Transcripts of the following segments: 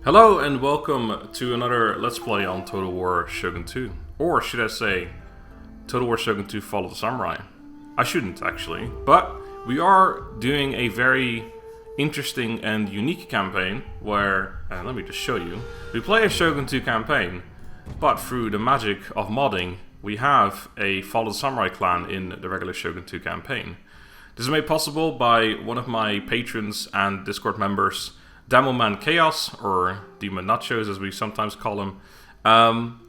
Hello and welcome to another Let's Play on Total War Shogun 2. Or should I say, Total War Shogun 2 Fall of the Samurai. I shouldn't actually, but we are doing a very interesting and unique campaign where, let me just show you, we play a Shogun 2 campaign, but through the magic of modding, we have a Fall of the Samurai clan in the regular Shogun 2 campaign. This is made possible by one of my patrons and Discord members, Daimyo Chaos, or Demon Nachos as we sometimes call him,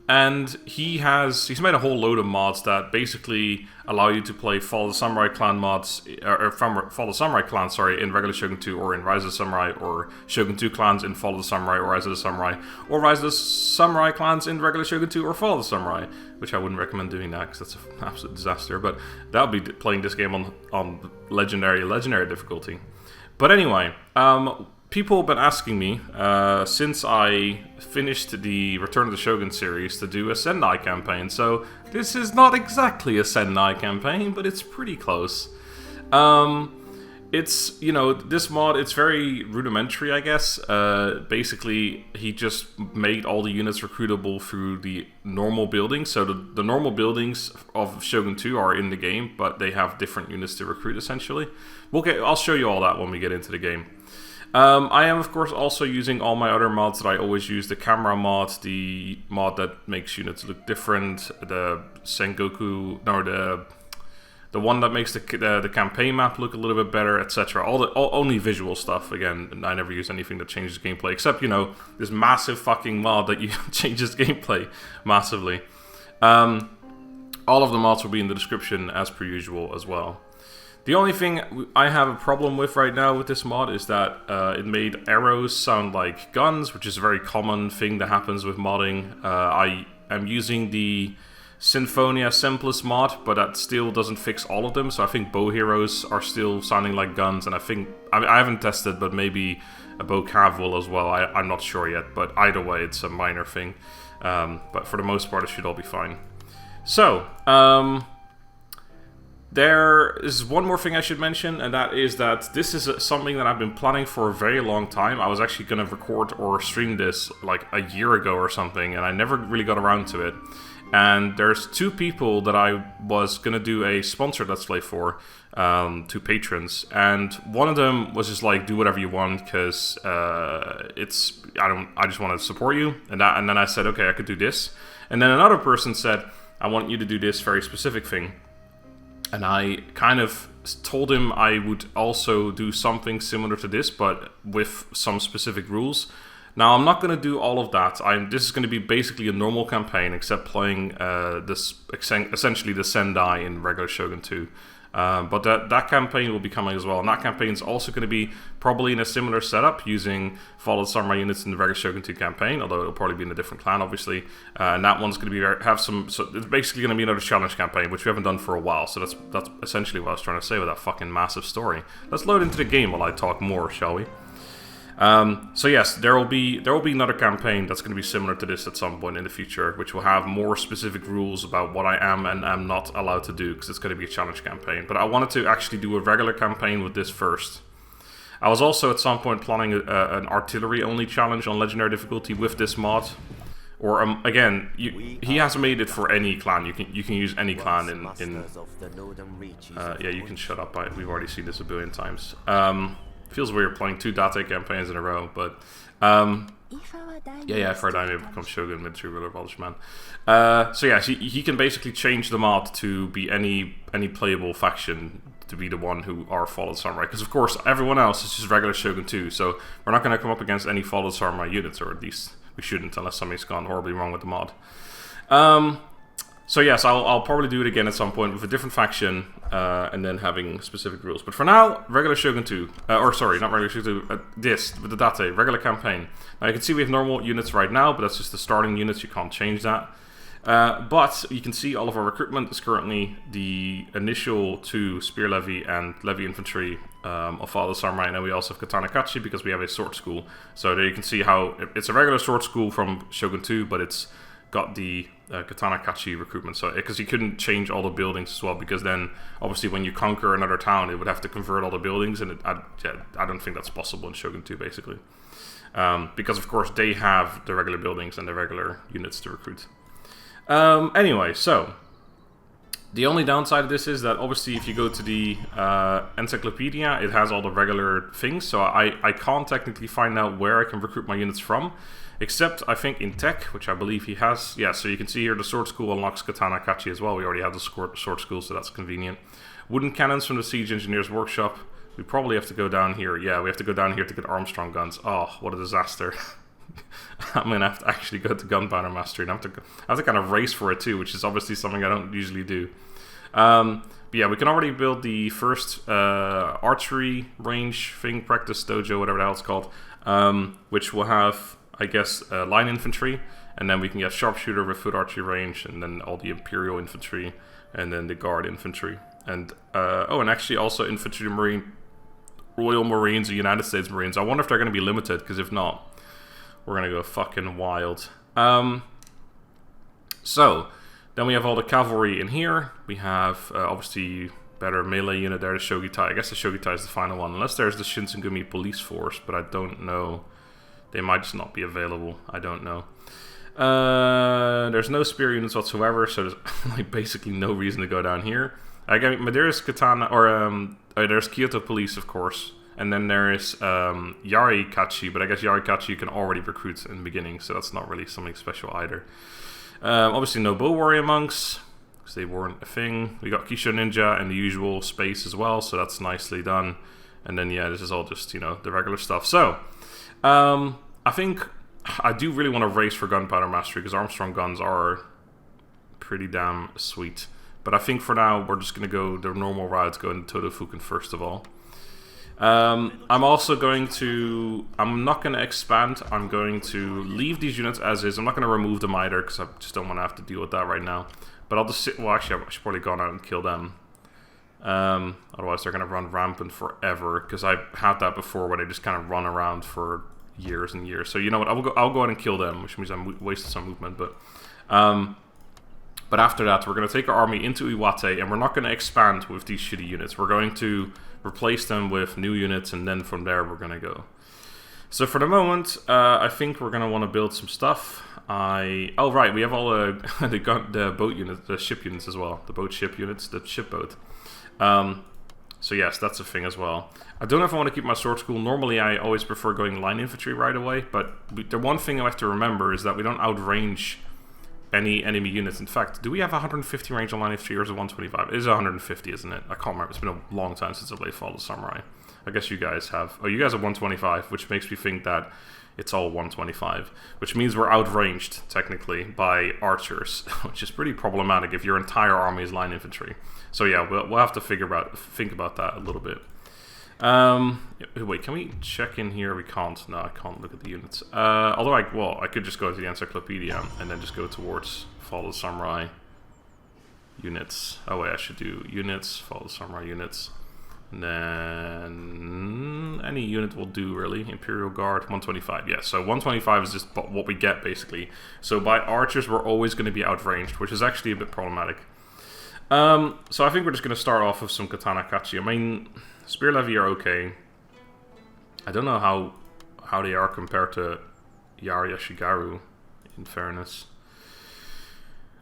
and he's made a whole load of mods that basically allow you to play Fall of the Samurai clan mods, or Fall of the Samurai clan, sorry, in regular Shogun 2 or in Rise of the Samurai, or Shogun 2 clans in Fall of the Samurai or Rise of the Samurai, or Rise of the Samurai clans in regular Shogun 2 or Fall of the Samurai, which I wouldn't recommend doing that because that's an absolute disaster, but that would be playing this game on legendary difficulty. But anyway, people have been asking me, since I finished the Return of the Shogun series, to do a Sendai campaign. So this is not exactly a Sendai campaign, but it's pretty close. It's, this mod, it's very rudimentary, I guess. Basically, he just made all the units recruitable through the normal buildings. So the normal buildings of Shogun 2 are in the game, but they have different units to recruit, essentially. I'll show you all that when we get into the game. I am, of course, also using all my other mods that I always use. The camera mod, the mod that makes units look different, the Sengoku, no, the one that makes the campaign map look a little bit better, etc. Only visual stuff. Again, I never use anything that changes gameplay, except, this massive fucking mod that changes gameplay massively. All of the mods will be in the description as per usual as well. The only thing I have a problem with right now with this mod is that it made arrows sound like guns, which is a very common thing that happens with modding. I am using the Sinfonia Simplest mod, but that still doesn't fix all of them, so I think bow heroes are still sounding like guns, and I haven't tested, but maybe a bow cav will as well. I'm not sure yet, but either way, it's a minor thing. But for the most part, it should all be fine. So, there is one more thing I should mention, and that is that this is something that I've been planning for a very long time. I was actually going to record or stream this like a year ago or something, and I never really got around to it. And there's two people that I was going to do a sponsored Let's Play for, two patrons, and one of them was just like, do whatever you want, because I just want to support you, and then I said, okay, I could do this. And then another person said, I want you to do this very specific thing. And I kind of told him I would also do something similar to this, but with some specific rules. Now, I'm not going to do all of that. This is going to be basically a normal campaign, except playing essentially the Sendai in regular Shogun 2. But that campaign will be coming as well. And that campaign is also going to be probably in a similar setup, using Fall of the Samurai units in the regular Shogun 2 campaign, although it'll probably be in a different clan, obviously. And that one's going to so it's basically going to be another challenge campaign, which we haven't done for a while. So that's essentially what I was trying to say with that fucking massive story. Let's load into the game while I talk more, shall we? So yes, there will be another campaign that's going to be similar to this at some point in the future, which will have more specific rules about what I am and am not allowed to do, because it's going to be a challenge campaign. But I wanted to actually do a regular campaign with this first. I was also at some point planning an artillery-only challenge on legendary difficulty with this mod. Or again, he has made it for any clan. You can use any clan in yeah, you can shut up. We've already seen this a billion times. Feels weird playing two Date campaigns in a row, but yeah, for Daimyo becomes Shogun, military ruler of all Japan. So yeah, he can basically change the mod to be any playable faction to be the one who are Fall of the Samurai, because of course everyone else is just regular Shogun 2, so we're not going to come up against any Fall of the Samurai units, or at least we shouldn't, unless something's gone horribly wrong with the mod. So yes, I'll probably do it again at some point with a different faction, and then having specific rules. But for now, regular Shogun 2, or sorry, not regular Shogun 2, this, with the Date, regular campaign. Now you can see we have normal units right now, but that's just the starting units, you can't change that. But you can see all of our recruitment is currently the initial 2 Spear Levy and Levy Infantry of Fall of the Samurai, and then we also have Katana Kachi because we have a sword school. So there you can see how it's a regular sword school from Shogun 2, but it's got the Katana Kachi recruitment. So because you couldn't change all the buildings as well, because then obviously when you conquer another town, it would have to convert all the buildings, and I don't think that's possible in Shogun 2 basically. Because of course they have the regular buildings and the regular units to recruit. Anyway, so the only downside of this is that obviously if you go to the encyclopedia, it has all the regular things, so I can't technically find out where I can recruit my units from, except I think in tech, which I believe he has. Yeah, so you can see here the sword school unlocks Katana Kachi as well. We already have the sword school, so that's convenient. Wooden cannons from the siege engineer's workshop. We probably have to go down here. Yeah, we have to go down here to get Armstrong guns. Oh, what a disaster. I'm going to have to actually go to Gunpowder Mastery, and I have to kind of race for it too, which is obviously something I don't usually do. But yeah, we can already build the first archery range thing, practice dojo, whatever the hell it's called, which will have, I guess, line infantry, and then we can get sharpshooter with foot archery range, and then all the Imperial infantry, and then the guard infantry. And, and actually also infantry marine, Royal Marines or United States Marines. I wonder if they're going to be limited, because if not, we're going to go fucking wild. So, then we have all the cavalry in here. We have, obviously, better melee unit there, the Shogitai. I guess the Shogitai is the final one, unless there's the Shinsengumi police force, but I don't know. They might just not be available. I don't know. There's no spear units whatsoever, so there's like basically no reason to go down here. But there's Katana, or there's Kyoto Police, of course, and then there is Yari Kachi, but I guess Yari Kachi you can already recruit in the beginning, so that's not really something special either. Obviously no bow warrior monks, because they weren't a thing. We got Kisho Ninja and the usual space as well, so that's nicely done. And then yeah, this is all just, you know, the regular stuff. So, I think I do really want to race for Gunpowder Mastery, because Armstrong guns are pretty damn sweet. But I think for now, we're just going to go the normal route, go into Todofuken first of all. I'm also going to... I'm not going to expand. I'm going to leave these units as is. I'm not going to remove them either, because I just don't want to have to deal with that right now. But I'll just sit... Well, actually, I should probably go out and kill them. Otherwise, they're going to run rampant forever, because I had that before where they just kind of run around for years and years. So, you know what? I'll go out and kill them, which means I'm wasting some movement, but... But after that, we're going to take our army into Iwate, and we're not going to expand with these shitty units. We're going to replace them with new units, and then from there we're going to go. So for the moment, I think we're going to want to build some stuff. Oh right, we have all the boat units, the ship units as well. The boat ship units, the ship boat. So yes, that's a thing as well. I don't know if I want to keep my sword school. Normally I always prefer going line infantry right away, but the one thing I have to remember is that we don't outrange any enemy units. In fact, do we have 150 range on line infantry, or is it 125? It is 150, isn't it? I can't remember. It's been a long time since I played Fall of Samurai. I guess you guys have... Oh, you guys have 125, which makes me think that it's all 125, which means we're outranged, technically, by archers, which is pretty problematic if your entire army is line infantry. So yeah, we'll have to think about that a little bit. Wait, can we check in here? We can't. No, I can't look at the units. Although I could just go to the encyclopedia and then just go towards Fall of Samurai units. Oh wait, I should do units, Fall of Samurai units. And then any unit will do, really. Imperial Guard, 125. Yeah, so 125 is just what we get, basically. So by archers, we're always going to be outranged, which is actually a bit problematic. So I think we're just going to start off with some Katana Kachi. I mean, Spear Levy are okay. I don't know how they are compared to Yari Ashigaru, in fairness.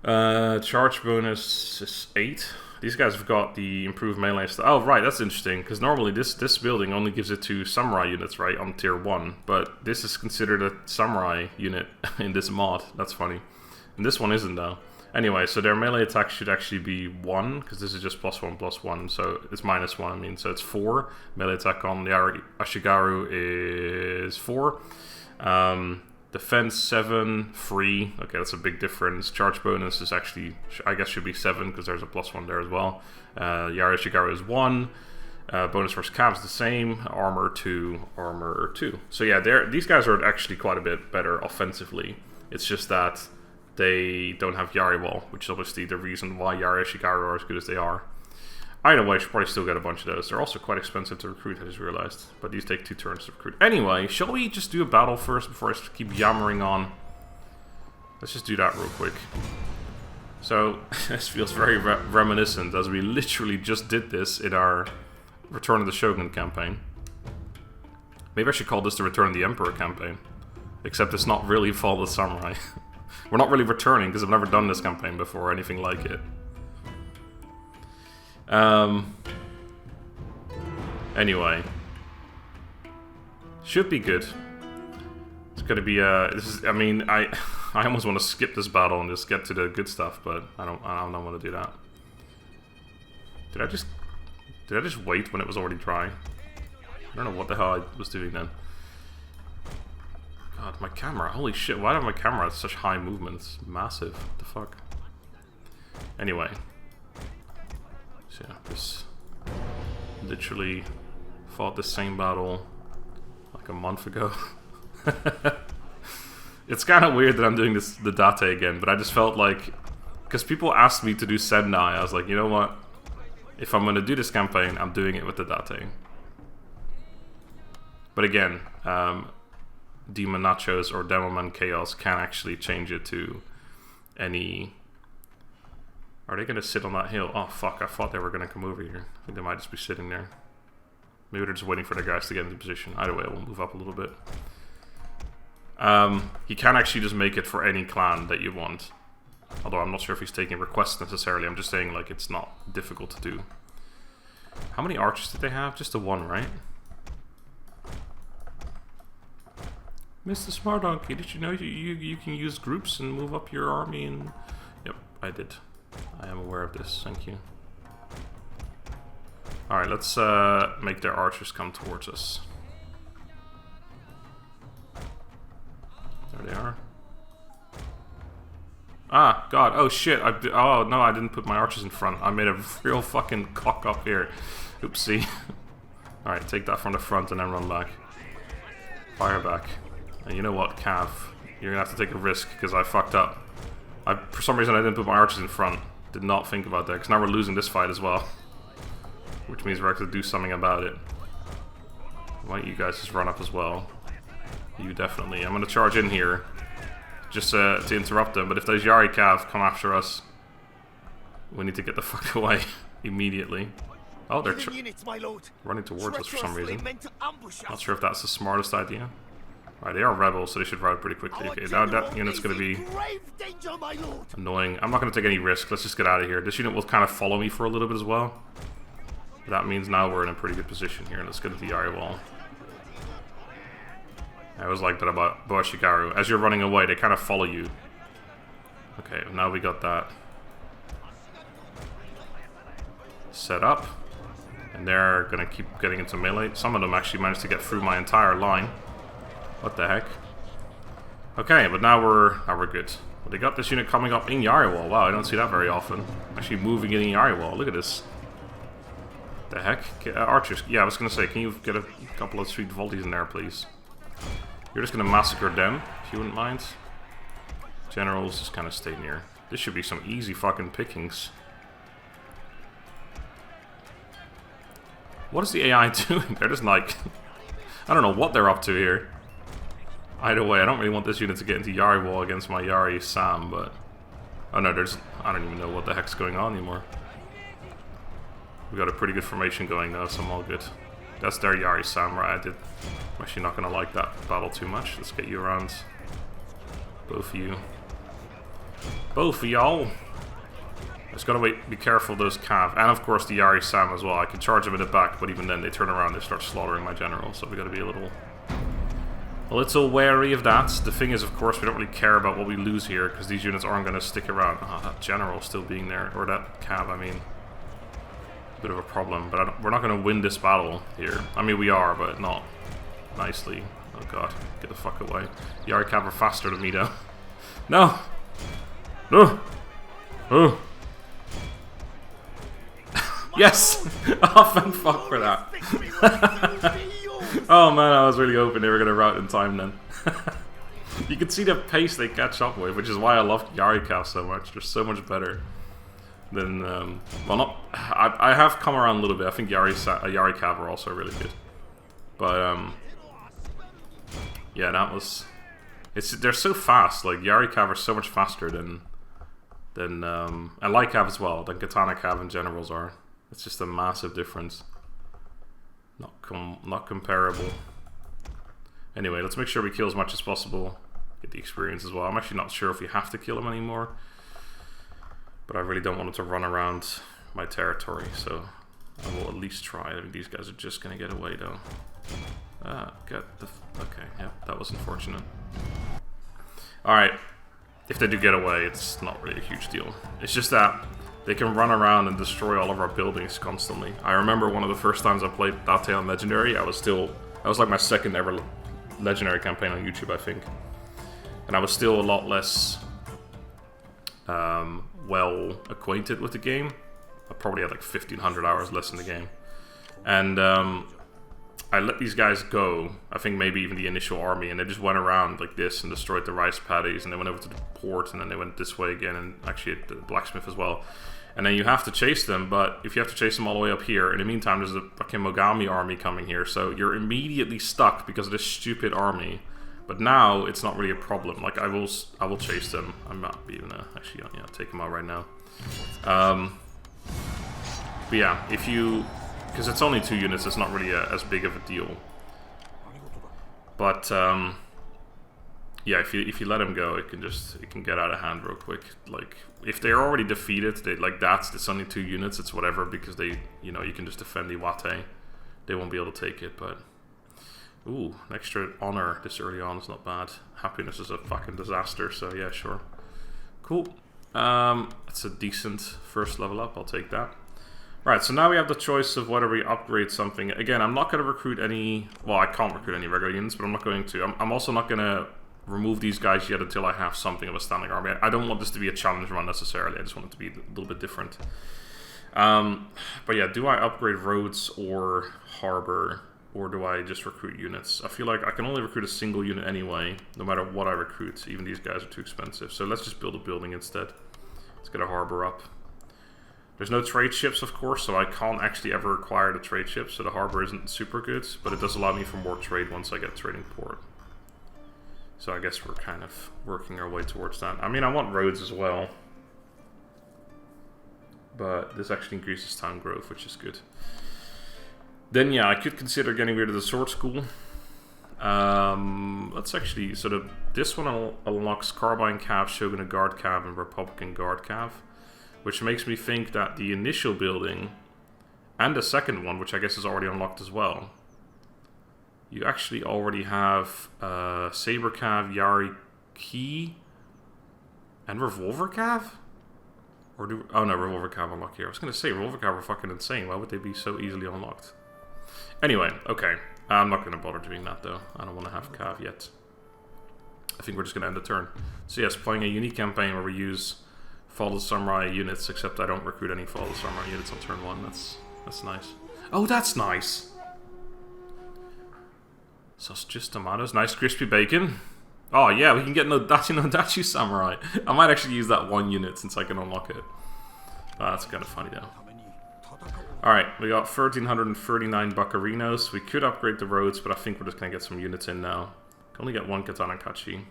Charge bonus is 8. These guys have got the improved melee stuff. Oh, right, that's interesting, because normally this building only gives it to samurai units, right, on tier 1. But this is considered a samurai unit in this mod. That's funny. And this one isn't, though. Anyway, so their melee attack should actually be 1, because this is just +1/+1, so it's -1, I mean, so it's 4. Melee attack on the Ashigaru is 4. Defense 7, free. Okay, that's a big difference. Charge bonus is actually, I guess, should be 7, because there's a +1 there as well. Yari Ashigaru is 1. Bonus versus cav is the same. Armor 2, armor 2. So yeah, these guys are actually quite a bit better offensively. It's just that they don't have Yari Wall, which is obviously the reason why Yari Ashigaru are as good as they are. Either way, I should probably still get a bunch of those. They're also quite expensive to recruit, I just realized. But these take 2 turns to recruit. Anyway, shall we just do a battle first before I keep yammering on? Let's just do that real quick. So, this feels very reminiscent, as we literally just did this in our Return of the Shogun campaign. Maybe I should call this the Return of the Emperor campaign. Except it's not really Fall of the Samurai. We're not really returning, because I've never done this campaign before or anything like it. Anyway. Should be good. It's gonna be, I mean, I almost want to skip this battle and just get to the good stuff, but I don't want to do that. Did I just wait when it was already dry? I don't know what the hell I was doing then. God, my camera, holy shit, why do my camera have such high movements? Massive, what the fuck? Anyway. So yeah, this literally fought the same battle like a month ago. It's kind of weird that I'm doing the date again, but I just felt like, because people asked me to do Sendai, I was like, you know what? If I'm going to do this campaign, I'm doing it with the date. But again, Demon Nachos or Demoman Chaos can actually change it to any... Are they going to sit on that hill? Oh fuck, I thought they were going to come over here. I think they might just be sitting there. Maybe they're just waiting for the guys to get into position. Either way, we'll move up a little bit. You can actually just make it for any clan that you want. Although I'm not sure if he's taking requests necessarily. I'm just saying, like, it's not difficult to do. How many archers did they have? Just the one, right? MrSmartDonkey, did you know you can use groups and move up your army? And yep, I did. I am aware of this. Thank you. Alright, let's make their archers come towards us. There they are. Ah, God. Oh, shit. Oh, no, I didn't put my archers in front. I made a real fucking cock up here. Oopsie. Alright, take that from the front and then run back. Fire back. And you know what, Cav? You're gonna have to take a risk, because I fucked up. For some reason, I didn't put my archers in front. Did not think about that, because now we're losing this fight as well. Which means we're going to do something about it. Why don't you guys just run up as well? You definitely. I'm going to charge in here. Just to interrupt them. But if those Yari Cav come after us, we need to get the fuck away immediately. Oh, they're running towards us for some reason. Not sure if that's the smartest idea. Right, they are rebels, so they should ride pretty quickly. Okay, now that unit's going to be annoying. I'm not going to take any risk. Let's just get out of here. This unit will kind of follow me for a little bit as well. That means now we're in a pretty good position here. Let's get to the Yari wall. I always like that about Boashikaru. As you're running away, they kind of follow you. Okay, now we got that set up. And they're going to keep getting into melee. Some of them actually managed to get through my entire line. What the heck? Okay, but now we're good. But they got this unit coming up in Yari wall. Wow, I don't see that very often. Actually moving in Yari wall. Look at this. The heck? Archers. Yeah, I was gonna say, can you get a couple of sweet volties in there, please? You're just gonna massacre them, if you wouldn't mind. Generals, just kind of stay near. This should be some easy fucking pickings. What is the AI doing? They're just like... I don't know what they're up to here. Either way, I don't really want this unit to get into Yari wall against my Yari Sam, but... Oh no, there's... I don't even know what the heck's going on anymore. We got a pretty good formation going now, so I'm all good. That's their Yari Samurai. I'm actually not going to like that battle too much. Let's get you around. Both of you. Both of y'all. Just gotta wait, be careful of those Cav. And of course the Yari Sam as well. I can charge them in the back, but even then they turn around, they start slaughtering my general. So we gotta be a little wary of that. The thing is, of course, we don't really care about what we lose here, because these units aren't gonna stick around. Oh, that general still being there. Or that Cav, I mean. Bit of a problem, but we're not going to win this battle here. I mean, we are, but not nicely. Oh god, get the fuck away. Yari Cav are faster than me, though. No! No! Oh! Yes! Oh, thank fuck for that. Oh man, I was really hoping they were going to rout in time then. You can see the pace they catch up with, which is why I love Yari Cav so much. They're so much better. Then, well, not. I have come around a little bit. I think Yari Cav are also really good, but yeah, that was they're so fast. Like Yari Cav are so much faster than and Light Cav as well than Katana Cav and Generals are. It's just a massive difference. Not comparable. Anyway, let's make sure we kill as much as possible. Get the experience as well. I'm actually not sure if we have to kill him anymore, but I really don't want him to run around my territory, so I will at least try. I mean, these guys are just gonna get away though. Okay, yeah, that was unfortunate. Alright, if they do get away, it's not really a huge deal. It's just that they can run around and destroy all of our buildings constantly. I remember one of the first times I played Date on Legendary, that was like my second ever Legendary campaign on YouTube, I think. And I was still a lot less well acquainted with the game. I probably had like 1,500 hours less in the game. And I let these guys go, I think maybe even the initial army, and they just went around like this and destroyed the rice paddies, and they went over to the port, and then they went this way again, and actually the blacksmith as well. And then you have to chase them, but if you have to chase them all the way up here, in the meantime there's a fucking Mogami army coming here, so you're immediately stuck because of this stupid army. But now it's not really a problem. Like I will chase them. I'm not even gonna actually take them out right now. But yeah, because it's only 2 units, it's not really as big of a deal. But yeah, if you let him go, it can get out of hand real quick. Like if they're already defeated, it's only 2 units. It's whatever, because you can just defend Iwate. They won't be able to take it, but. Ooh, an extra honor this early on is not bad. Happiness is a fucking disaster, so yeah, sure. Cool. That's a decent first level up, I'll take that. Right, so now we have the choice of whether we upgrade something. Again, I'm not going to recruit any... Well, I can't recruit any regular units, but I'm not going to. I'm also not going to remove these guys yet until I have something of a standing army. I don't want this to be a challenge run necessarily, I just want it to be a little bit different. But yeah, do I upgrade roads or harbor? Or do I just recruit units? I feel like I can only recruit a single unit anyway, no matter what I recruit. Even these guys are too expensive. So let's just build a building instead. Let's get a harbor up. There's no trade ships, of course, so I can't actually ever acquire the trade ships, so the harbor isn't super good, but it does allow me for more trade once I get a trading port. So I guess we're kind of working our way towards that. I mean, I want roads as well, but this actually increases town growth, which is good. Then yeah, I could consider getting rid of the sword school. Let's actually, this one unlocks Carbine Cav, Shogun Guard Cav, and Republican Guard Cav, which makes me think that the initial building and the second one, which I guess is already unlocked as well, you actually already have Saber Cav, Yari Key, and Revolver Cav? Oh no, Revolver Cav unlocked here. I was going to say, Revolver Cav are fucking insane. Why would they be so easily unlocked? Anyway, okay. I'm not going to bother doing that though. I don't want to have Cav yet. I think we're just going to end the turn. So yes, playing a unique campaign where we use Feudal Samurai units, except I don't recruit any Feudal Samurai units on turn 1. That's nice. Oh, that's nice! Sausages, tomatoes, nice crispy bacon. Oh yeah, we can get Nodachi Nodachi Samurai. I might actually use that 1 unit since I can unlock it. That's kind of funny though. Alright, we got 1,339 Buccarinos. We could upgrade the roads, but I think we're just going to get some units in now. Can only get 1 Katana Kachi.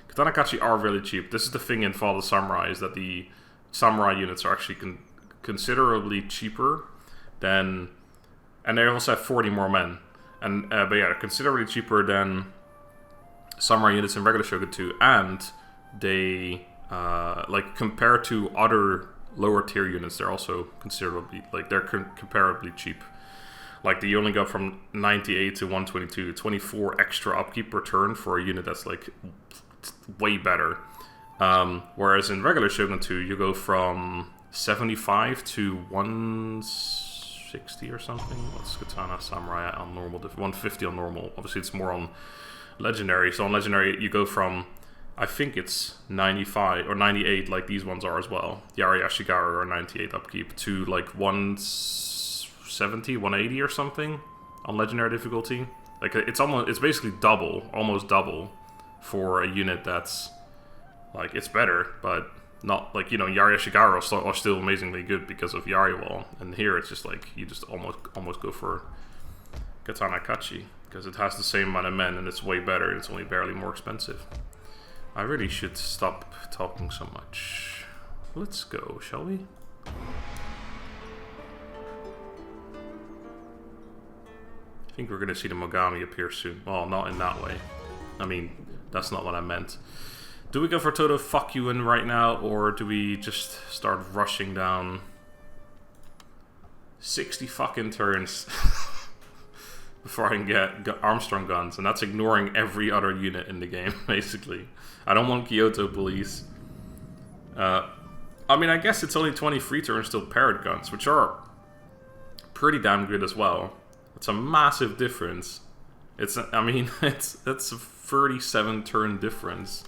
Katana Kachi are really cheap. This is the thing in Feudal Samurai, is that the Samurai units are actually considerably cheaper than... And they also have 40 more men. And but yeah, they're considerably cheaper than Samurai units in regular Shogun 2. And they, like, compared to other... lower tier units, they're also considerably, they're comparably cheap. Like, you only go from 98 to 122, 24 extra upkeep per turn for a unit that's, way better. Whereas in regular Shogun 2, you go from 75 to 160 or something. What's Katana Samurai on normal? 150 on normal. Obviously, it's more on Legendary. So on Legendary, you go from... I think it's 95 or 98, like these ones are as well. Yari Ashigaru are 98 upkeep to 170, 180 or something on legendary difficulty. It's basically almost double for a unit that's it's better, but not Yari Ashigaru are still amazingly good because of Yari Wall. And here it's just you just almost go for Katana Kachi because it has the same amount of men and it's way better and it's only barely more expensive. I really should stop talking so much. Let's go, shall we? I think we're gonna see the Mogami appear soon. Well, not in that way. I mean, that's not what I meant. Do we go for total fuck you in right now, or do we just start rushing down 60 fucking turns before I can get Armstrong guns? And that's ignoring every other unit in the game, basically. I don't want Kyoto police. I mean, I guess it's only 20 free turns till parrot guns, which are pretty damn good as well. It's a massive difference. That's a 37 turn difference.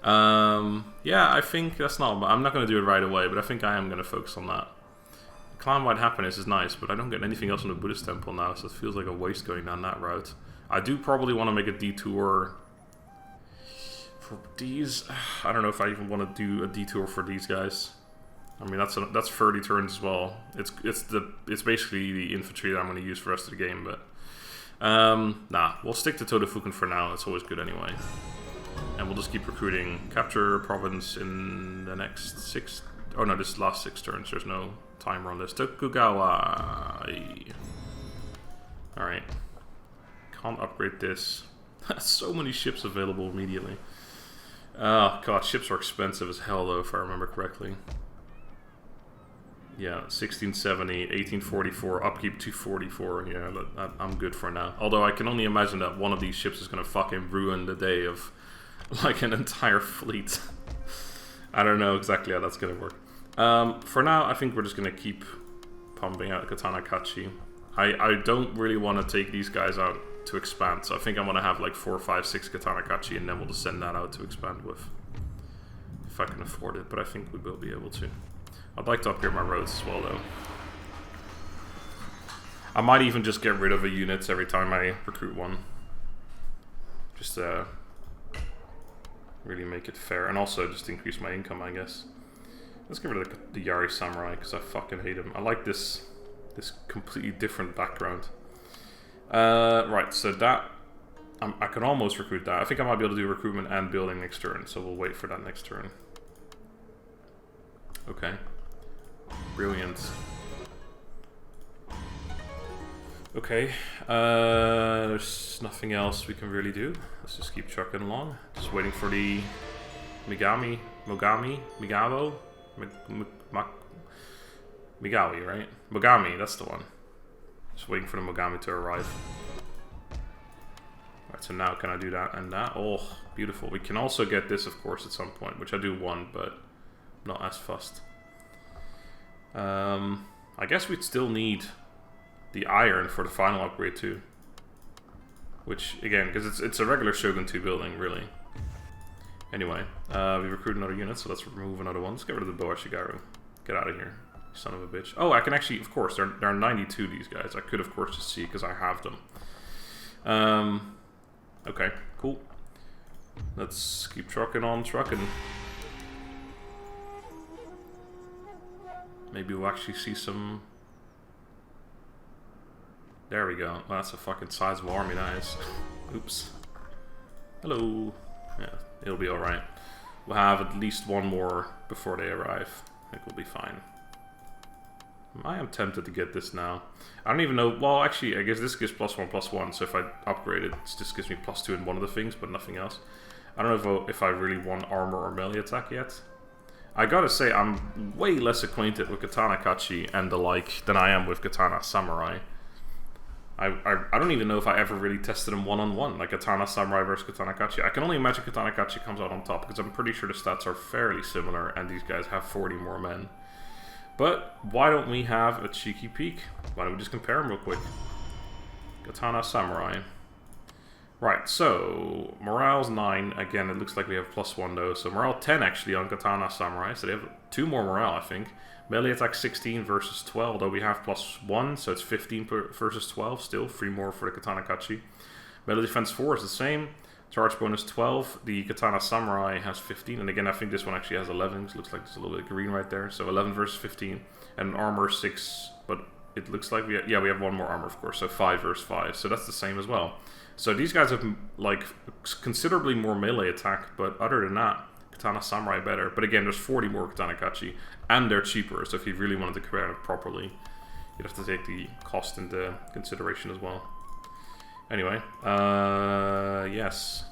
Yeah, I think that's not... I'm not going to do it right away, but I think I am going to focus on that. Clan-wide happiness is nice, but I don't get anything else on the Buddhist temple now, so it feels like a waste going down that route. I do probably want to make a detour for these. I don't know if I even want to do a detour for these guys. I mean, that's 30 turns as well. It's basically the infantry that I'm going to use for the rest of the game, but nah, we'll stick to Todofuken for now. It's always good anyway. And we'll just keep recruiting. Capture province in the next 6... Oh no, this last 6 turns. There's no timer on this. Tokugawa. Alright. Can't upgrade this. So many ships available immediately. Oh god, ships are expensive as hell though, if I remember correctly. Yeah, 1670, 1844, upkeep 244. Yeah, I'm good for now. Although I can only imagine that one of these ships is going to fucking ruin the day of like an entire fleet. I don't know exactly how that's going to work. For now, I think we're just going to keep pumping out Katana Kachi. I don't really want to take these guys out to expand, so I think I'm going to have like 4, 5, 6 Katana Kachi, and then we'll just send that out to expand with. If I can afford it, but I think we will be able to. I'd like to upgrade my roads as well, though. I might even just get rid of the units every time I recruit one. Just really make it fair, and also just increase my income, I guess. Let's get rid of the Yari Samurai, because I fucking hate him. I like this completely different background. Right, so that... I can almost recruit that. I think I might be able to do recruitment and building next turn, so we'll wait for that next turn. Okay. Brilliant. Okay, there's nothing else we can really do. Let's just keep trucking along. Just waiting for the Migawi, right? Mogami, that's the one. Just waiting for the Mogami to arrive. Alright, so now can I do that and that? Oh, beautiful. We can also get this, of course, at some point, which I do want, but not as fussed. I guess we'd still need the iron for the final upgrade too. Which, again, because it's a regular Shogun 2 building, really. Anyway, we recruit another unit, so let's remove another one. Let's get rid of the Boa Shigaru. Get out of here, son of a bitch. Oh, I can actually, of course, there are 92 these guys. I could, of course, just see because I have them. Okay, cool. Let's keep trucking on trucking. Maybe we'll actually see some... There we go. Well, that's a fucking sizable army, nice. Oops. Hello. Yeah, it'll be alright. We'll have at least one more before they arrive. I think we'll be fine. I am tempted to get this now. I don't even know... Well, actually, I guess this gives +1/+1, so if I upgrade it, it just gives me +2 in one of the things, but nothing else. I don't know if I really want armor or melee attack yet. I gotta say, I'm way less acquainted with Katana Kachi and the like than I am with Katana Samurai. I don't even know if I ever really tested them one-on-one, like Katana Samurai versus Katana Kachi. I can only imagine Katana Kachi comes out on top, because I'm pretty sure the stats are fairly similar, and these guys have 40 more men. But why don't we have a cheeky peek? Why don't we just compare them real quick? Katana Samurai. Right, so morale's 9. Again, it looks like we have +1 though. So morale 10 actually on Katana Samurai. So they have 2 more morale, I think. Melee attack 16 versus 12, though we have +1, so it's 15 versus 12 still. 3 more for the Katana Kachi. Melee defense 4 is the same. Charge bonus 12. The Katana Samurai has 15. And again, I think this one actually has 11. It looks like there's a little bit of green right there. So 11 versus 15. And armor 6. But it looks like we have 1 more armor, of course. So 5 versus 5. So that's the same as well. So these guys have like considerably more melee attack, but other than that, Katana Samurai better. But again, there's 40 more Katana Kachi, and they're cheaper, so if you really wanted to compare it properly, you'd have to take the cost into consideration as well. Anyway, yes.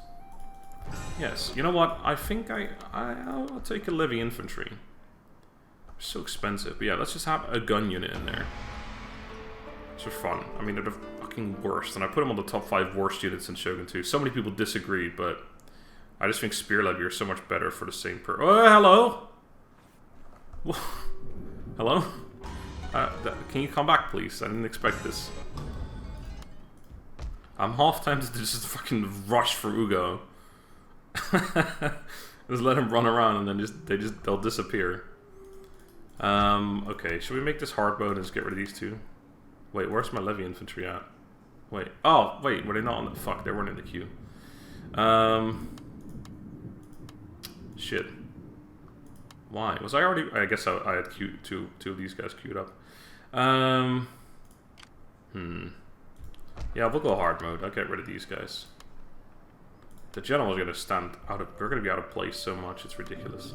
Yes, you know what? I think I'll take a Levy Infantry. They're so expensive. But yeah, let's just have a gun unit in there. It's for fun. I mean, they're the fucking worst, and I put them on the top 5 worst units in Shogun 2. So many people disagree, but I just think Spear Levy are so much better for the same Oh, hello? Hello? Can you come back, please? I didn't expect this. I'm half tempted to just fucking rush for Ugo. Just let him run around and then they'll disappear. Okay, should we make this hard mode and just get rid of these two? Wait, where's my Levy Infantry at? Wait, oh, wait, were they not on the... Fuck, they weren't in the queue. Shit. Why? Was I already... I guess I had two of these guys queued up. Yeah, we'll go hard mode. I'll get rid of these guys. The general is going to stand out of... They're going to be out of place so much, it's ridiculous.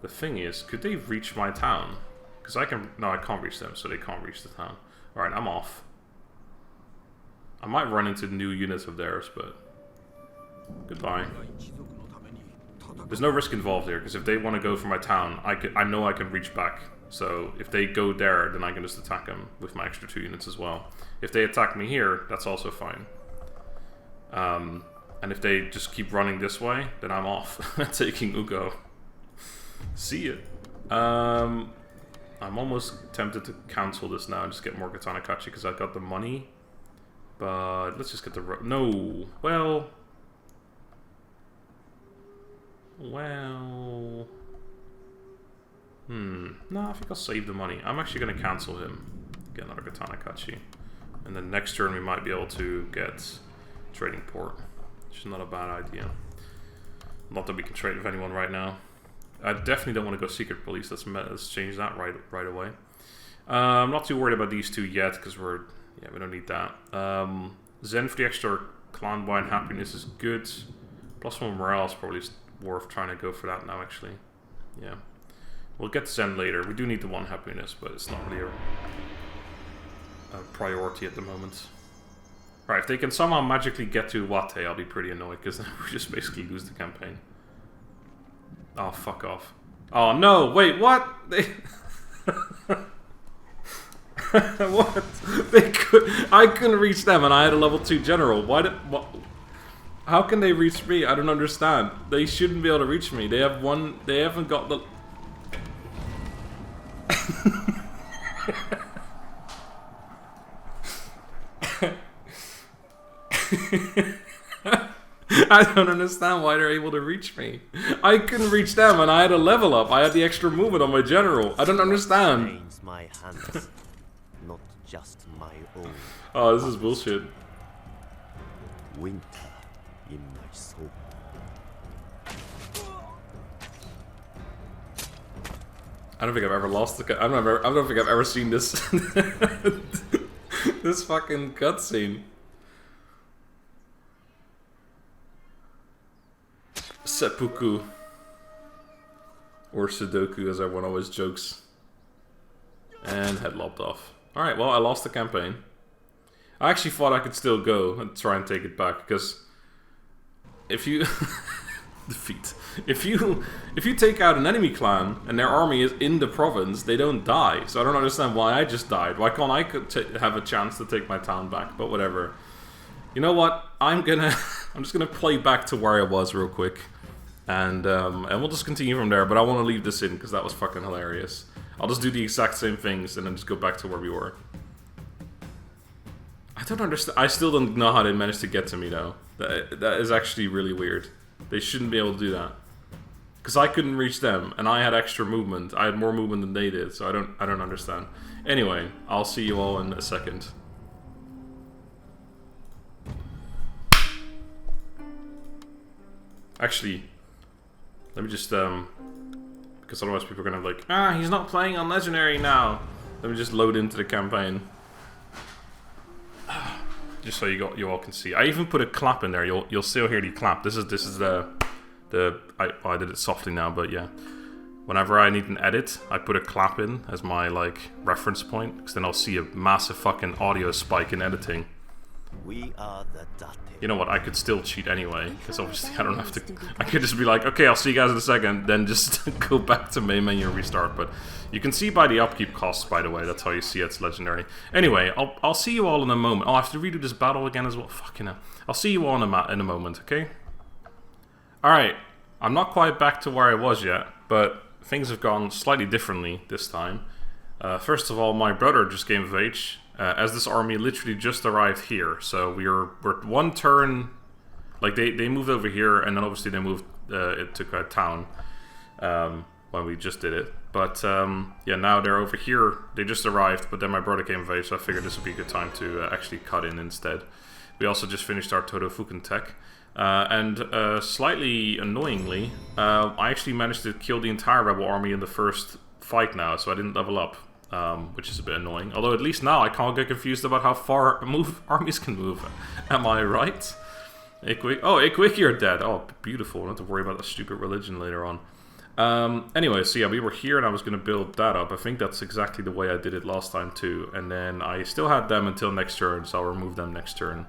The thing is, could they reach my town? Because I can... No, I can't reach them, so they can't reach the town. Alright, I'm off. I might run into new units of theirs, but... Goodbye. There's no risk involved here, because if they want to go for my town, I know I can reach back. So if they go there, then I can just attack them with my extra 2 units as well. If they attack me here, that's also fine. And if they just keep running this way, then I'm off. Taking Ugo. See ya. I'm almost tempted to cancel this now and just get more Katana Kachi because I've got the money. But let's just get the... No! Well... No, I think I'll save the money. I'm actually going to cancel him. Get another Katana Kachi. And then next turn we might be able to get Trading Port. Which is not a bad idea. Not that we can trade with anyone right now. I definitely don't want to go Secret Police. Let's change that right away. I'm not too worried about these two yet because we don't need that. Zen for the extra clan-wide happiness is good. +1 morale is probably worth trying to go for that now, actually. Yeah. We'll get Zen later. We do need the 1 happiness, but it's not really a priority at the moment. Right, if they can somehow magically get to Wate, I'll be pretty annoyed, because then we just basically lose the campaign. Oh, fuck off. Oh, no! Wait, what? They... What? I couldn't reach them, and I had a level 2 general. What? How can they reach me? I don't understand. They shouldn't be able to reach me. They haven't got the... I don't understand why they're able to reach me. I couldn't reach them and I had a level up. I had the extra movement on my general. I don't understand. My hands, not just my own. Oh, this is bullshit. Winter in my soul. I don't think I've ever lost the... I don't think I've ever seen this... this fucking cutscene. Seppuku. Or Sudoku, as everyone always jokes. And head lopped off. Alright, well, I lost the campaign. I actually thought I could still go and try and take it back, because... If you... defeat. If you take out an enemy clan, and their army is in the province, they don't die. So I don't understand why I just died. Why can't I have a chance to take my town back? But whatever. You know what? I'm just gonna play back to where I was real quick. And we'll just continue from there, but I want to leave this in because that was fucking hilarious. I'll just do the exact same things and then just go back to where we were. I don't understand. I still don't know how they managed to get to me though. That is actually really weird. They shouldn't be able to do that. Because I couldn't reach them and I had extra movement. I had more movement than they did, so I don't understand. Anyway, I'll see you all in a second. Actually, let me just, because otherwise people are going to be like, he's not playing on Legendary now. Let me just load into the campaign. just so you all can see. I even put a clap in there. You'll still hear the clap. This is the I did it softly now, but yeah. Whenever I need an edit, I put a clap in as my like reference point, because then I'll see a massive fucking audio spike in editing. We are the Date. You know what? I could still cheat anyway, because obviously I don't have to. I could just be like, okay, I'll see you guys in a second, then just go back to main menu and restart. But you can see by the upkeep costs, by the way. That's how you see it's legendary. Anyway, I'll see you all in a moment. Oh, I have to redo this battle again as well. Fucking hell. I'll see you all in a moment, okay? All right. I'm not quite back to where I was yet, but things have gone slightly differently this time. First of all, my brother just came of age. As this army literally just arrived here, so we're one turn, like they moved over here, and then obviously they moved it took a town when we just did it. But yeah, now they're over here. They just arrived, but then my brother came of age, so I figured this would be a good time to actually cut in instead. We also just finished our Todo Fuken tech, and slightly annoyingly, I actually managed to kill the entire rebel army in the first fight now, so I didn't level up. Which is a bit annoying. Although at least now I can't get confused about how far armies can move. Am I right? Ikwiki are dead. Oh, beautiful. I don't have to worry about that stupid religion later on. Anyway, so yeah, we were here and I was going to build that up. I think that's exactly the way I did it last time too. And then I still had them until next turn, so I'll remove them next turn.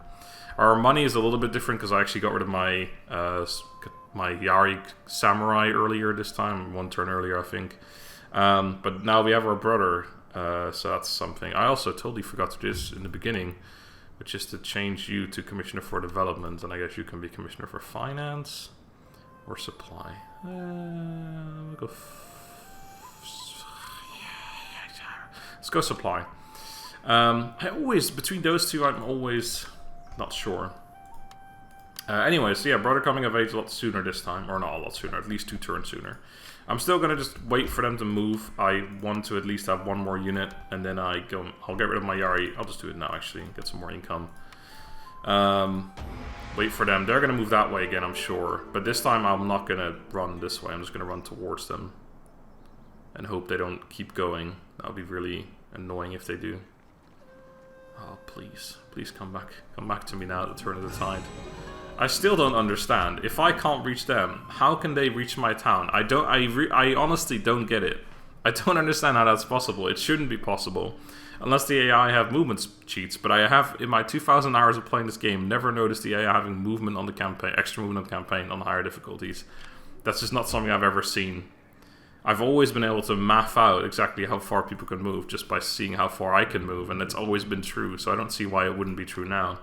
Our money is a little bit different because I actually got rid of my my Yari Samurai earlier this time. One turn earlier, I think. But now we have our brother, so that's something. I also totally forgot to do this in the beginning, which is to change you to Commissioner for Development, and I guess you can be Commissioner for Finance or Supply. We'll go let's go Supply. I always, between those two, I'm always not sure. Anyway, so yeah, brother coming of age a lot sooner this time, or not a lot sooner, at least 2 turns sooner. I'm still gonna just wait for them to move. I want to at least have one more unit, and then I'll get rid of my Yari. I'll just do it now, actually, get some more income. Wait for them. They're gonna move that way again, I'm sure. But this time I'm not gonna run this way. I'm just gonna run towards them and hope they don't keep going. That would be really annoying if they do. Oh, please, please come back. Come back to me now at the turn of the tide. I still don't understand. If I can't reach them, how can they reach my town? I honestly don't get it. I don't understand how that's possible. It shouldn't be possible. Unless the AI have movement cheats. But I have, in my 2,000 hours of playing this game, never noticed the AI having movement on the campaign, extra movement on the campaign on higher difficulties. That's just not something I've ever seen. I've always been able to map out exactly how far people can move just by seeing how far I can move. And that's always been true. So I don't see why it wouldn't be true now.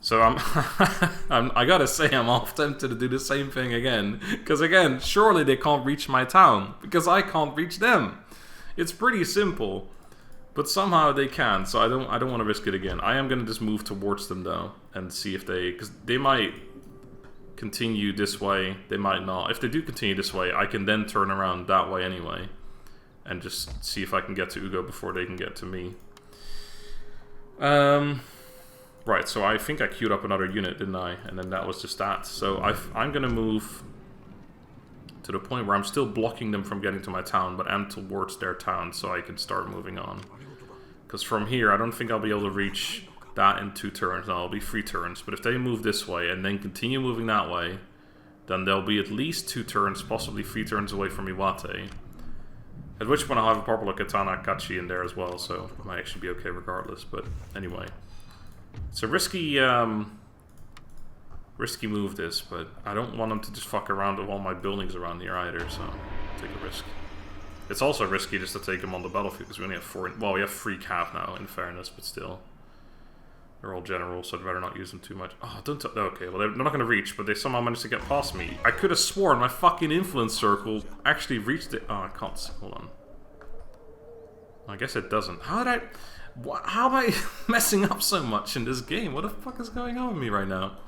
So I gotta say, I'm half tempted to do the same thing again. Because again, surely they can't reach my town. Because I can't reach them. It's pretty simple. But somehow they can, so I don't want to risk it again. I am gonna just move towards them though. And see if because they might continue this way. They might not. If they do continue this way, I can then turn around that way anyway. And just see if I can get to Ugo before they can get to me. Right, so I think I queued up another unit, didn't I? And then that was just that. So I'm going to move to the point where I'm still blocking them from getting to my town, but am towards their town so I can start moving on. Because from here, I don't think I'll be able to reach that in 2 turns. No, it'll be 3 turns. But if they move this way and then continue moving that way, then they'll be at least 2 turns, possibly 3 turns away from Iwate. At which point I'll have a popular Katana Kachi in there as well, so it might actually be okay regardless. But anyway. It's a risky move this, but I don't want them to just fuck around with all my buildings around here either, so I'll take a risk. It's also risky just to take them on the battlefield, because we only have 4... Well, we have 3 cav now, in fairness, but still. They're all generals, so I'd rather not use them too much. Oh, don't... Okay, well, they're not going to reach, but they somehow managed to get past me. I could have sworn my fucking influence circle actually reached it. Oh, I can't... Hold on. I guess it doesn't. How am I messing up so much in this game? What the fuck is going on with me right now?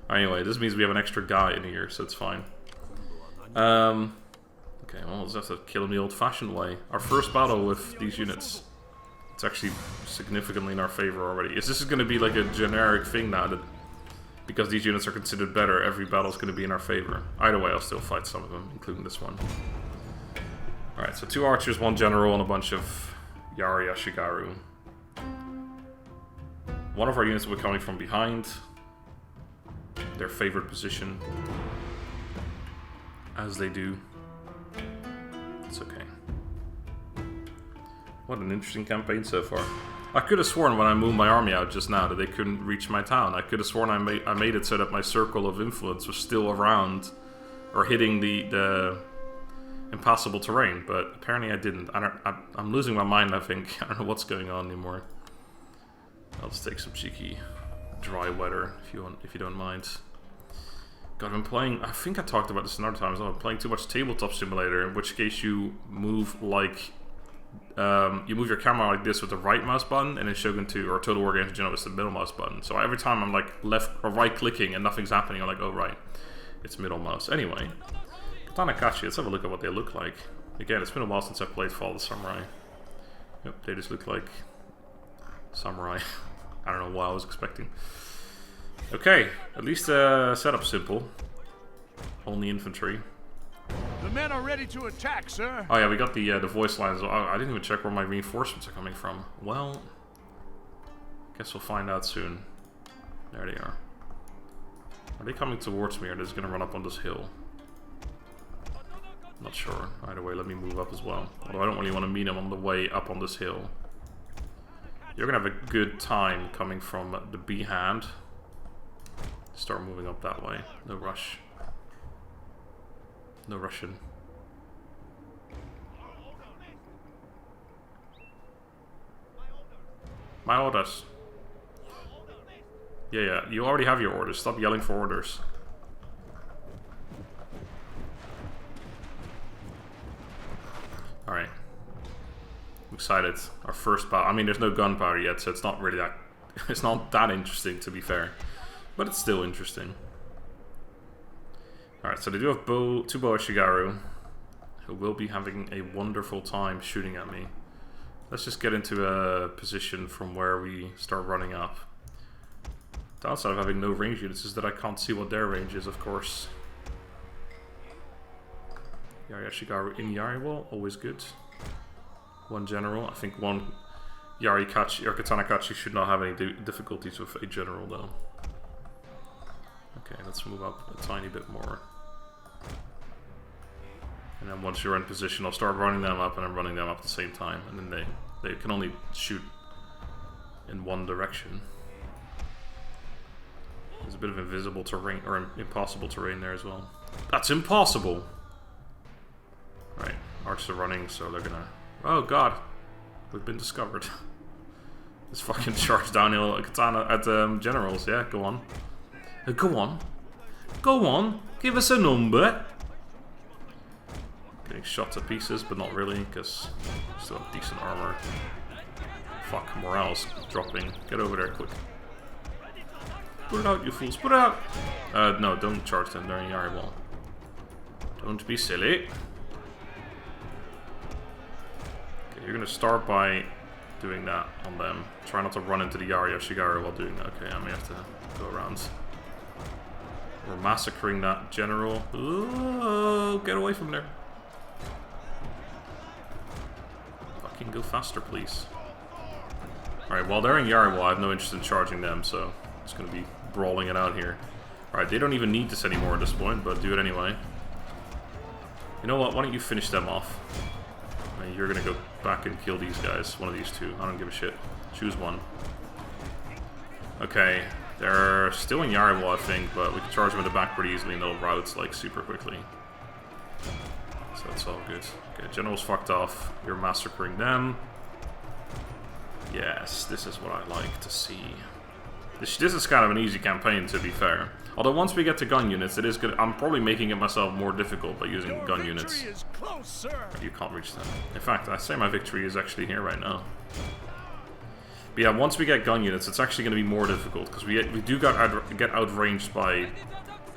Anyway, this means we have an extra guy in here, so it's fine. Okay, well, we'll just have to kill him the old-fashioned way. Our first battle with these units. It's actually significantly in our favor already. Is this going to be like a generic thing now that because these units are considered better, every battle is going to be in our favor? Either way, I'll still fight some of them, including this one. Alright, so 2 archers, 1 general, and a bunch of Yari Ashigaru. One of our units will be coming from behind. Their favorite position. As they do. It's okay. What an interesting campaign so far. I could have sworn when I moved my army out just now that they couldn't reach my town. I could have sworn I made it so that my circle of influence was still around or hitting the impassable terrain, but apparently I didn't. I'm losing my mind, I think. I don't know what's going on anymore. I'll just take some cheeky dry weather if you don't mind. God, I've been playing, I think I talked about this another time as well, I'm playing too much Tabletop Simulator, in which case you move like, you move your camera like this with the right mouse button, and in Shogun 2 or Total War Games, you know, it's the middle mouse button. So every time I'm like left or right clicking and nothing's happening, I'm like, oh right, it's middle mouse. Anyway, Katanakachi, let's have a look at what they look like. Again, it's been a while since I played Fall of the Samurai. Yep, they just look like samurai. I don't know what I was expecting. Okay, at least setup's simple. Only infantry. The men are ready to attack, sir. Oh yeah, we got the voice lines. Oh, I didn't even check where my reinforcements are coming from. Well, guess we'll find out soon. There they are. Are they coming towards me, or are they just gonna run up on this hill? Not sure. Either way, let me move up as well. Although I don't really want to meet them on the way up on this hill. You're gonna have a good time coming from the B hand. Start moving up that way. No rush. No rushing. My orders. Yeah, you already have your orders. Stop yelling for orders. Alright. I'm excited. Our first battle. I mean, there's no gunpowder yet, so it's not really that... it's not that interesting, to be fair. But it's still interesting. Alright, so they do have two Boa Shigaru, who will be having a wonderful time shooting at me. Let's just get into a position from where we start running up. The downside of having no range units is that I can't see what their range is, of course. Yari Shigaru in Yari wall, always good. One general. I think one Yarikachi or Katanakachi should not have any difficulties with a general, though. Okay, let's move up a tiny bit more. And then once you're in position, I'll start running them up, and I'm running them up at the same time. And then they can only shoot in one direction. There's a bit of invisible terrain, or impossible terrain there as well. That's impossible! Right, archers are running, so they're gonna... Oh god! We've been discovered. Let's fucking charge downhill katana at generals, yeah, go on. Go on. Go on. Give us a number. Getting shot to pieces, but not really, because still have decent armor. Fuck, morale's dropping. Get over there quick. Put it out, you fools. Put it out! No, don't charge them. They're in Yari wall. Don't be silly. Okay, you're gonna start by doing that on them. Try not to run into the Yari Shigaru while doing that. Okay, I may have to go around. We're massacring that general. Ooh, get away from there. Fucking go faster, please. Alright, while they're in Yari, I have no interest in charging them, so it's going to be brawling it out here. Alright, they don't even need this anymore at this point, but do it anyway. You know what? Why don't you finish them off? And you're going to go back and kill these guys. One of these two. I don't give a shit. Choose one. Okay. They're still in Yari wall, I think, but we can charge them in the back pretty easily and they'll rout, like, super quickly. So that's all good. Okay, general's fucked off. You're massacring them. Yes, this is what I like to see. This is kind of an easy campaign, to be fair. Although once we get to gun units, it is good. I'm probably making it myself more difficult by using gun units. Close, you can't reach them. In fact, I say my victory is actually here right now. But yeah, once we get gun units, it's actually going to be more difficult, because we do get outranged by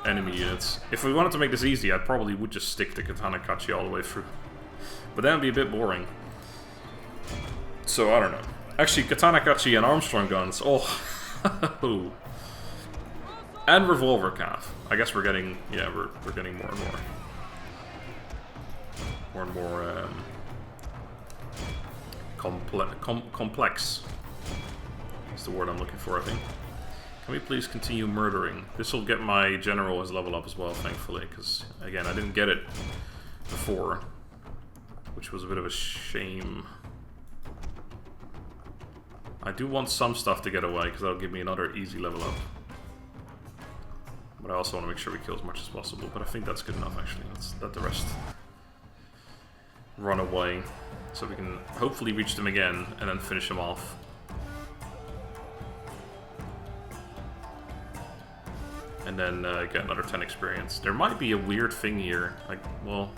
enemy units. If we wanted to make this easy, I probably would just stick to Katanakachi all the way through. But that would be a bit boring. So, I don't know. Actually, Katanakachi and Armstrong guns, oh. And revolver calf. I guess we're getting, yeah, we're getting more and more. More and more, complex. That's the word I'm looking for, I think. Can we please continue murdering? This will get my general as level up as well, thankfully, because, again, I didn't get it before, which was a bit of a shame. I do want some stuff to get away, because that'll give me another easy level up. But I also want to make sure we kill as much as possible, but I think that's good enough, actually. Let's let the rest run away, so we can hopefully reach them again, and then finish them off. And then get another 10 experience. There might be a weird thing here. Like, well,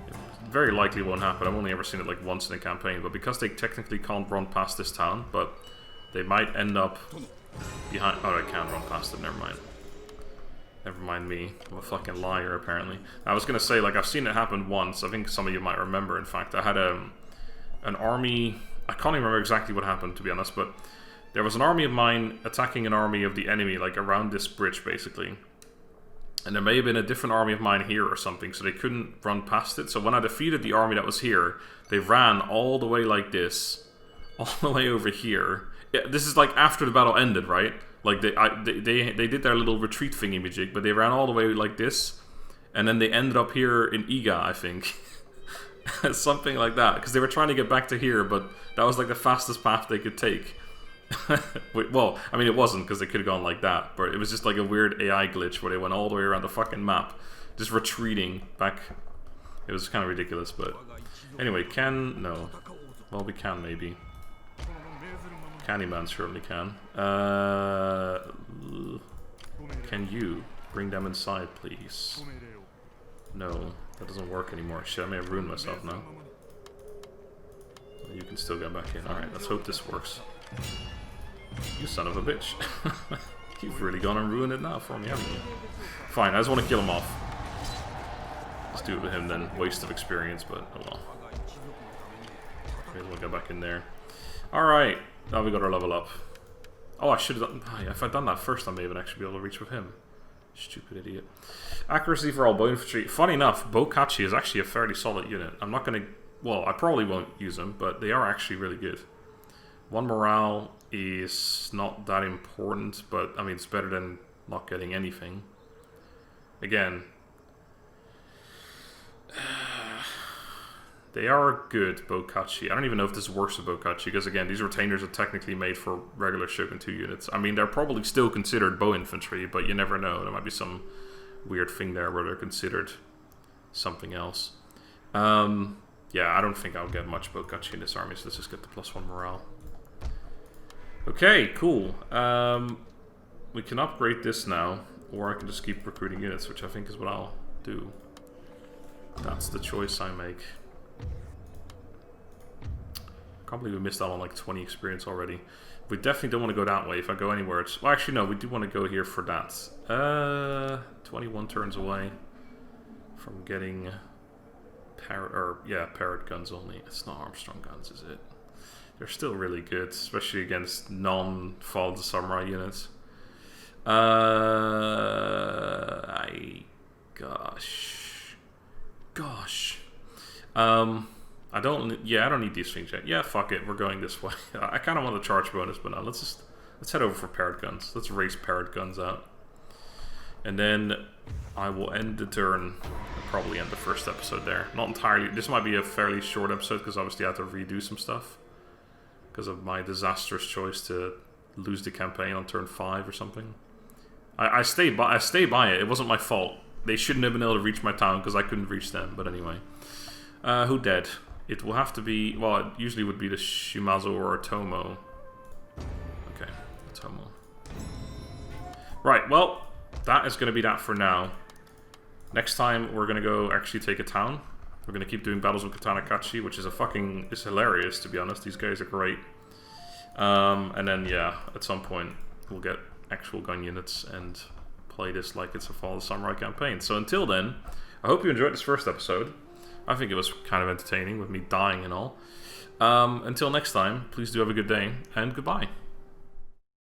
it very likely won't happen. I've only ever seen it like once in a campaign. But because they technically can't run past this town, but they might end up behind. Oh, I can't run past it. Never mind. Never mind me. I'm a fucking liar, apparently. I was gonna say, like, I've seen it happen once. I think some of you might remember. In fact, I had an army. I can't even remember exactly what happened, to be honest, but. There was an army of mine attacking an army of the enemy, like around this bridge, basically. And there may have been a different army of mine here or something, so they couldn't run past it. So when I defeated the army that was here, they ran all the way like this, all the way over here. Yeah, this is like after the battle ended, right? Like they did their little retreat thingy-majig, but they ran all the way like this, and then they ended up here in Iga, I think. Something like that, because they were trying to get back to here, but that was like the fastest path they could take. Well, I mean, it wasn't, because they could have gone like that, but it was just like a weird AI glitch where they went all the way around the fucking map, just retreating back. It was kind of ridiculous, but anyway, no. Well, we can maybe. Candyman certainly can. Can you bring them inside, please? No, that doesn't work anymore. Shit, I may have ruined myself now. You can still get back in. Alright, let's hope this works. You son of a bitch. You've really gone and ruined it now for me, haven't you? Fine, I just want to kill him off. Let's do it with him then. Waste of experience, but oh well. May as well go back in there. Alright, now we got our level up. Oh, I should have done... If I'd done that first, I may have actually be able to reach with him. Stupid idiot. Accuracy for all bow infantry. Funny enough, Bokachi is actually a fairly solid unit. I'm not going to... Well, I probably won't use them, but they are actually really good. 1 morale is not that important, but I mean, it's better than not getting anything. Again, they are good, Bokachi. I don't even know if this works with Bokachi, because again, these retainers are technically made for regular Shogun 2 units. I mean, they're probably still considered bow infantry, but you never know. There might be some weird thing there where they're considered something else. Yeah, I don't think I'll get much Bokachi in this army, so let's just get the +1 morale. Okay, cool. We can upgrade this now, or I can just keep recruiting units, which I think is what I'll do. That's the choice I make. Can't believe we missed out on like 20 experience already. We definitely don't want to go that way. If I go anywhere, it's... Well, actually, no, we do want to go here for that. 21 turns away from getting... Parrot guns only. It's not Armstrong guns, is it? They're still really good, especially against non-Fall to Samurai units. Gosh. I don't need these things yet. Yeah, fuck it, we're going this way. I kind of want the charge bonus, but no, let's head over for parrot guns. Let's race parrot guns out. And then I will end the turn and probably end the first episode there. Not entirely. This might be a fairly short episode because obviously I have to redo some stuff because of my disastrous choice to lose the campaign on turn 5 or something. I stay by it. It wasn't my fault. They shouldn't have been able to reach my town because I couldn't reach them. But anyway, who dead? It will have to be. Well, it usually would be the Shimazo or a Tomo. Okay, a Tomo. Right. Well. That is going to be that for now. Next time, we're going to go actually take a town. We're going to keep doing battles with Katana Kachi, which is it's hilarious, to be honest. These guys are great. And then, yeah, at some point, we'll get actual gun units and play this like it's a Fall of the Samurai campaign. So until then, I hope you enjoyed this first episode. I think it was kind of entertaining with me dying and all. Until next time, please do have a good day, and goodbye.